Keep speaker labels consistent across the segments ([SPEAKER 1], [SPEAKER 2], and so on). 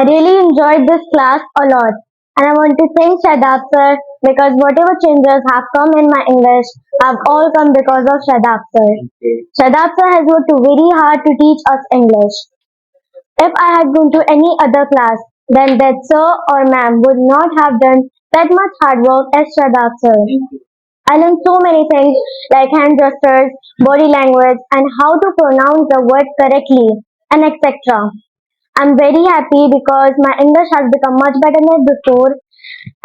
[SPEAKER 1] I really enjoyed this class a lot, and I want to thank Shadab sir because whatever changes have come in my English have all come because of Shadab sir. Shadab sir has worked very hard to teach us English. If I had gone to any other class, then that sir or ma'am would not have done that much hard work as Shadab sir. I learned so many things like hand gestures, body language, and how to pronounce the word correctly, and etc. I'm very happy because my English has become much better than before,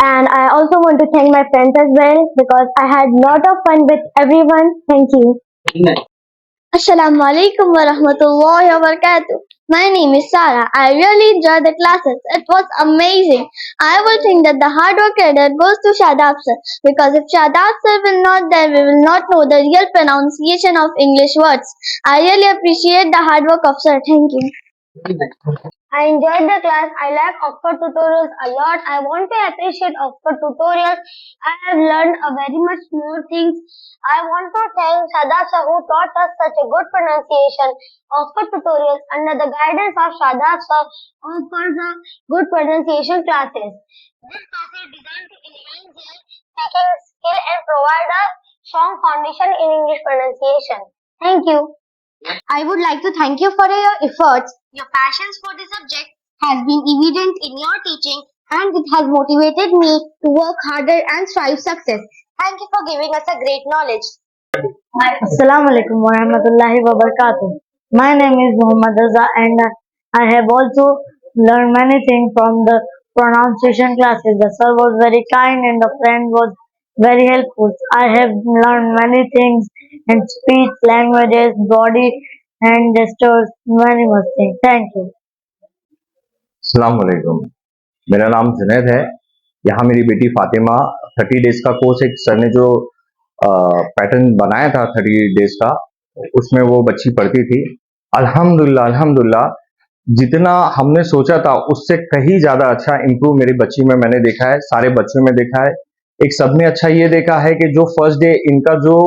[SPEAKER 1] and I also want to thank my friends as well because I had lot of fun with everyone. Thank you. Assalamu alaikum wa rahmatullahi wa barakatuh. My name is Sarah. I really enjoyed the classes. It was amazing. I will think that the hard work credit goes to Shadab sir because if Shadab sir will not, then we will not know the real pronunciation of English words. I really appreciate the hard work of sir. Thank you. I enjoyed the class. I like Oxford tutorials a lot. I want to appreciate Oxford tutorials. I have learned a very much more things. I want to thank Shada sir who taught us such a good pronunciation. Oxford tutorials under the guidance of Shada sir offers a good pronunciation classes. This class is designed to enhance their speaking skill and provide a strong foundation in English pronunciation. Thank you. I would like to thank you for your efforts. Your passions for the subject has been evident in your teaching and it has motivated me to work harder and strive success. Thank you for giving us a great knowledge. Assalamu alaikum wa rahmatullahi wa barakatuh. My name is Muhammad Raza and I have also learned many things from the pronunciation classes. The sir was very kind and the friend was very helpful. I have learned many things in speech, languages, body and gestures, many much things. Thank you.
[SPEAKER 2] अस्सलाम वालेकुम। मेरा नाम जुनैद है। यहाँ मेरी बेटी Fatima 30 days का course एक सर ने जो पैटर्न बनाया था 30 डेज का, उसमें वो बच्ची पढ़ती थी। अल्हम्दुलिल्लाह अल्हम्दुलिल्लाह जितना हमने सोचा था उससे कहीं ज़्यादा अच्छा इम्प्रूव मेरी बच्ची में मैंने देखा है, सारे बच्चों में देखा है। एक सबने अच्छा ये देखा है कि जो फर्स्ट डे इनका जो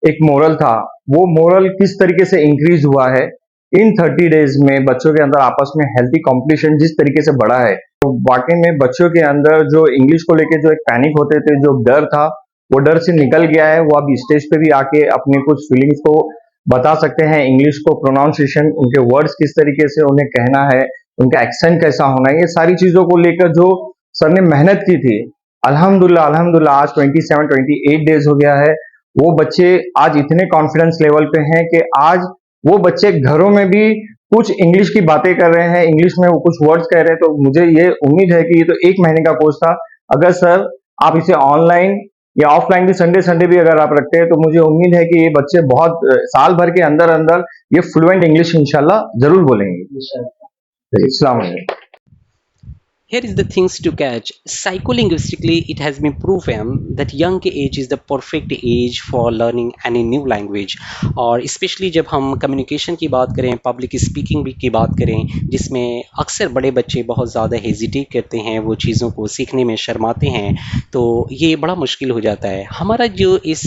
[SPEAKER 2] एक मोरल था, वो मोरल किस तरीके से इंक्रीज हुआ है। इन 30 डेज में बच्चों के अंदर आपस में हेल्थी कंपटीशन जिस तरीके से बढ़ा है, तो वाकई में बच्चों के अंदर जो इंग्लिश को लेके जो एक पैनिक होते थे, जो डर था, वो डर से निकल गया है। वो अभी स्टेज पे भी आके अपने कुछ फीलिंग्स को बता सकते हैं, इंग्लिश को प्रोनाउंसिएशन, उनके वर्ड्स किस तरीके से उन्हें कहना है, उनका एक्सेंट कैसा होना है, ये सारी चीजों को लेकर जो सर ने मेहनत की थी, अल्हम्दुलिल्लाह अल्हम्दुलिल्लाह आज 28 डेज हो गया है। वो बच्चे आज इतने कॉन्फिडेंस लेवल पे हैं कि आज वो बच्चे घरों में भी कुछ इंग्लिश की बातें कर रहे हैं, इंग्लिश में वो कुछ वर्ड्स कह रहे हैं। तो मुझे ये उम्मीद है कि ये तो 1 महीने का कोर्स था, अगर सर आप इसे ऑनलाइन या ऑफलाइन भी संडे भी अगर आप रखते हैं, तो मुझे उम्मीद है कि ये बच्चे बहुत साल भर के अंदर अंदर ये फ्लुएंट इंग्लिश इंशाल्लाह जरूर बोलेंगे। अस्सलाम वालेकुम।
[SPEAKER 3] Here is the things to catch. Psycholinguistically, it has been proven that young age is the perfect age for learning any new language. और especially जब हम communication की बात करें, public speaking भी की बात करें, जिसमें अक्सर बड़े बच्चे बहुत ज़्यादा hesitate करते हैं, वो चीज़ों को सीखने में शर्माते हैं, तो ये बड़ा मुश्किल हो जाता है। हमारा जो इस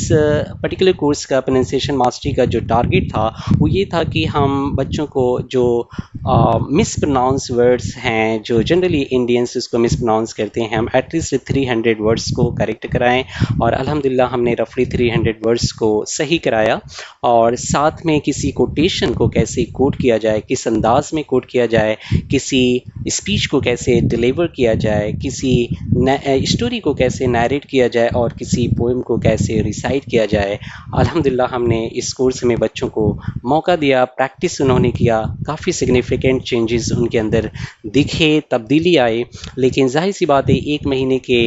[SPEAKER 3] particular कोर्स का pronunciation mastery का जो टारगेट था, वो ये था कि हम बच्चों को जो मिसप्रोनाउंस वर्ड्स हैं, जो जनरली इंडियंस उसको मिसप्रोनाउंस करते हैं, हम एटलीस्ट 300 वर्ड्स को करेक्ट कराएं। और अल्हम्दुलिल्लाह हमने रफली 300 वर्ड्स को सही कराया। और साथ में किसी कोटेशन को कैसे कोट किया जाए, किस अंदाज में कोट किया जाए, किसी स्पीच को कैसे डिलीवर किया जाए, किसी स्टोरी को कैसे नैरेट किया जाए और किसी पोएम को कैसे रिसाइट किया जाए, अल्हम्दुलिल्लाह हमने इस कोर्स में बच्चों को मौका दिया, प्रैक्टिस उन्होंने किया, काफ़ी सिग्निफिकेंट चेंजेस उनके अंदर दिखे, तब्दीली आए। लेकिन जाहिर सी बात है 1 महीने के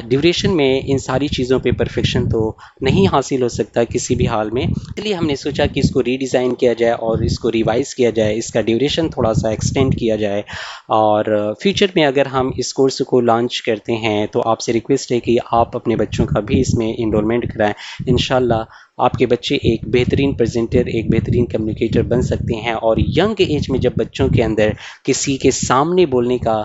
[SPEAKER 3] ड्यूरेशन में इन सारी चीज़ों पे परफेक्शन तो नहीं हासिल हो सकता किसी भी हाल में। इसलिए हमने सोचा कि इसको रीडिज़ाइन किया जाए और इसको रिवाइज़ किया जाए, इसका ड्यूरेशन थोड़ा सा एक्सटेंड किया जाए। और फ्यूचर में अगर हम इस कोर्स को लॉन्च करते हैं तो आपसे रिक्वेस्ट है कि आप अपने बच्चों का भी इसमें इनरोलमेंट कराएं। इंशाल्लाह आपके बच्चे एक बेहतरीन प्रेजेंटर, एक बेहतरीन कम्युनिकेटर बन सकते हैं। और यंग एज में जब बच्चों के अंदर किसी के सामने बोलने का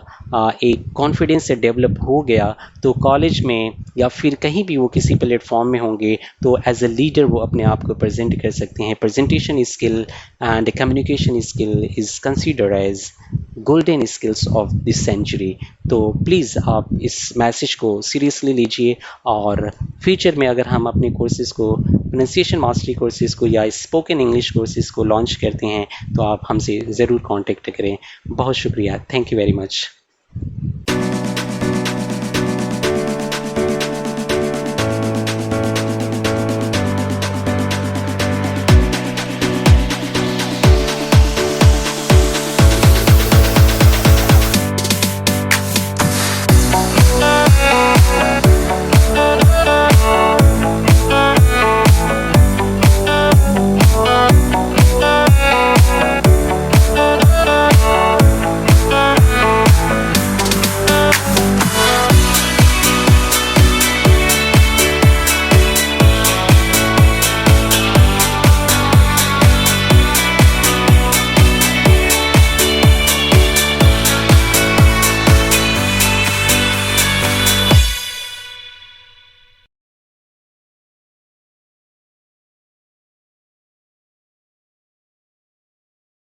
[SPEAKER 3] एक कॉन्फिडेंस डेवलप हो गया, तो तो कॉलेज में या फिर कहीं भी वो किसी प्लेटफॉर्म में होंगे तो एज अ लीडर वो अपने आप को प्रेजेंट कर सकते हैं. Presentation skill and communication skill is considered as golden skills of this century. तो प्लीज़ आप इस मैसेज को सीरियसली लीजिए और फ्यूचर में अगर हम अपने कोर्सेज़ को प्रोनाउंसिएशन मास्टरी कोर्सेज़ को या स्पोकन इंग्लिश कोर्सेज़ को लॉन्च करते हैं तो आप हमसे ज़रूर कांटेक्ट करें. बहुत शुक्रिया. Thank you very much.